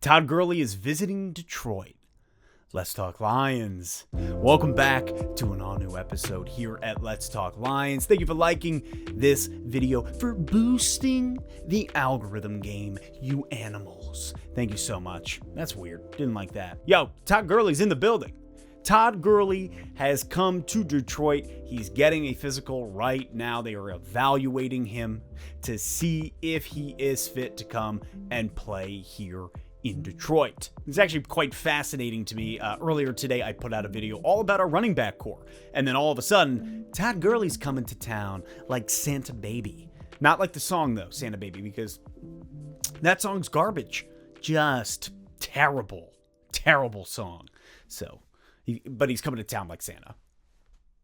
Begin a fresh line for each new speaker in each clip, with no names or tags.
Todd Gurley is visiting Detroit. Let's Talk Lions. Welcome back to an all-new episode here at Let's Talk Lions. Thank you for liking this video, for boosting the algorithm game, you animals. Thank you so much. That's weird. Didn't like that. Yo, Todd Gurley's in the building. Todd Gurley has come to Detroit. He's getting a physical right now. They are evaluating him to see if he is fit to come and play here in Detroit. It's actually quite fascinating to me. Earlier today, I put out a video all about our running back core. And then all of a sudden, Todd Gurley's coming to town like Santa Baby. Not like the song, though, Santa Baby, because that song's garbage. Just terrible, terrible song. But he's coming to town like Santa.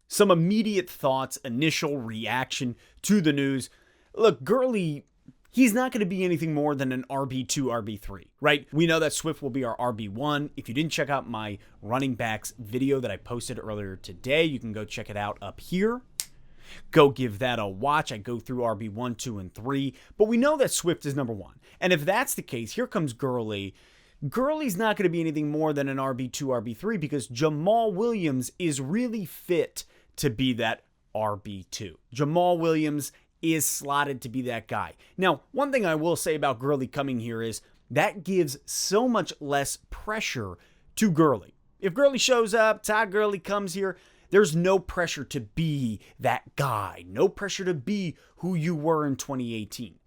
Some immediate thoughts, initial reaction to the news. Look, Gurley, he's not going to be anything more than an RB2, RB3, right? We know that Swift will be our RB1. If you didn't check out my running backs video that I posted earlier today, you can go check it out up here. Go give that a watch. I go through RB1, 2, and 3. But we know that Swift is number 1. And if that's the case, here comes Gurley. Gurley's not going to be anything more than an RB2, RB3 because Jamal Williams is really fit to be that RB2. Jamal Williams is slotted to be that guy. Now, one thing I will say about Gurley coming here is that gives so much less pressure to Gurley. If Gurley shows up, Todd Gurley comes here, there's no pressure to be that guy. No pressure to be who you were in 2018.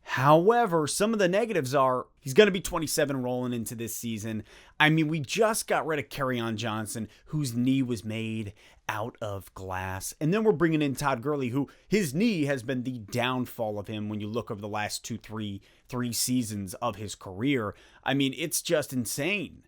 However, some of the negatives are he's going to be 27 rolling into this season. I mean, we just got rid of Kerryon Johnson, whose knee was made out of glass. And then we're bringing in Todd Gurley, who his knee has been the downfall of him when you look over the last three seasons of his career. I mean, it's just insane.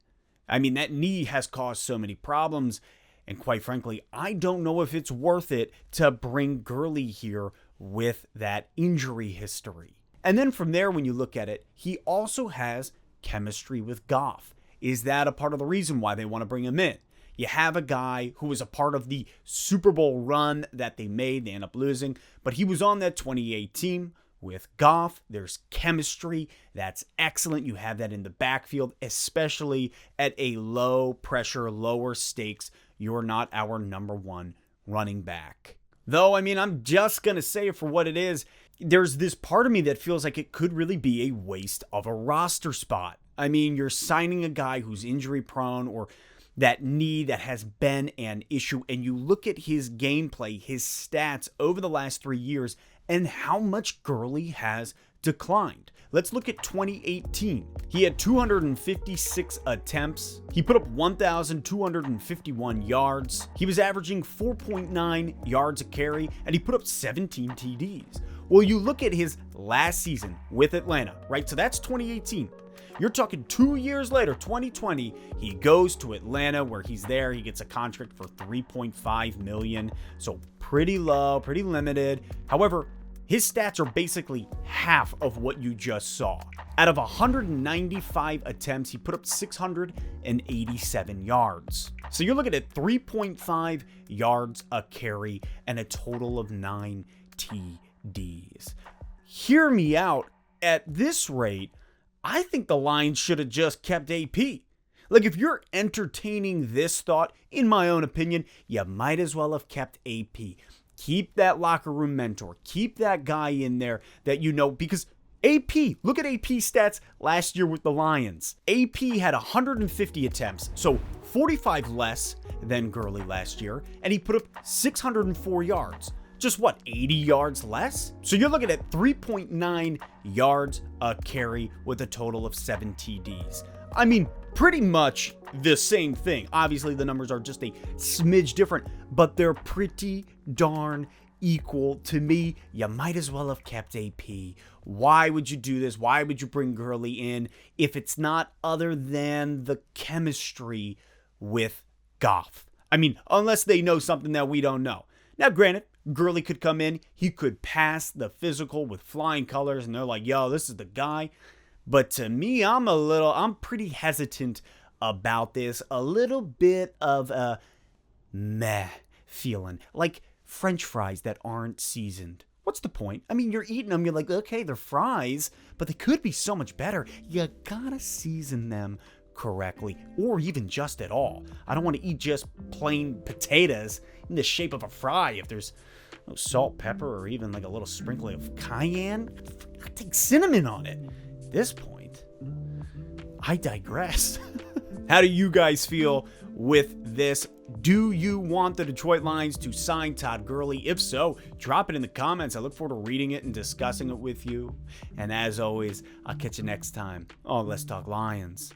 I mean, that knee has caused so many problems. And quite frankly, I don't know if it's worth it to bring Gurley here with that injury history. And then from there, when you look at it, he also has chemistry with Goff. Is that a part of the reason why they want to bring him in? You have a guy who was a part of the Super Bowl run that they made. They end up losing. But he was on that 2018 with Goff. There's chemistry. That's excellent. You have that in the backfield, especially at a low pressure, lower stakes. You're not our number one running back. Though, I mean, I'm just going to say it for what it is. There's this part of me that feels like it could really be a waste of a roster spot. I mean, you're signing a guy who's injury prone or that knee that has been an issue, and you look at his gameplay, his stats over the last 3 years, and how much Gurley has declined. Let's look at 2018. He had 256 attempts. He put up 1,251 yards. He was averaging 4.9 yards a carry, and he put up 17 TDs. Well, you look at his last season with Atlanta, right? So that's 2018. You're talking 2 years later, 2020, he goes to Atlanta where he's there. He gets a contract for $3.5 million. So pretty low, pretty limited. However, his stats are basically half of what you just saw. Out of 195 attempts, he put up 687 yards. So you're looking at 3.5 yards a carry and a total of 9 TDs. Hear me out. At this rate, I think the Lions should have just kept AP. Like, if you're entertaining this thought, in my own opinion, you might as well have kept AP. Keep that locker room mentor. Keep that guy in there that you know, because AP, look at AP stats last year with the Lions. AP had 150 attempts, so 45 less than Gurley last year, and he put up 604 yards. Just what, 80 yards less? So you're looking at 3.9 yards a carry with a total of 7 TDs. I mean, pretty much the same thing. Obviously, the numbers are just a smidge different, but they're pretty darn equal to me. You might as well have kept AP. Why would you do this? Why would you bring Gurley in if it's not other than the chemistry with Goff? I mean, unless they know something that we don't know. Now, granted, Gurley could come in. He could pass the physical with flying colors, and they're like, yo, this is the guy. But to me, I'm pretty hesitant about this. A little bit of a meh feeling. Like French fries that aren't seasoned What's the point? I mean, you're eating them, you're like, okay, they're fries, but they could be so much better. You gotta season them correctly, or even just at all. I don't want to eat just plain potatoes in the shape of a fry if there's no salt, pepper, or even like a little sprinkling of cayenne. I take cinnamon on it. At this point, I digress. How do you guys feel with this? Do you want the Detroit Lions to sign Todd Gurley? If so, drop it in the comments. I look forward to reading it and discussing it with you. And as always, I'll catch you next time on Let's Talk Lions.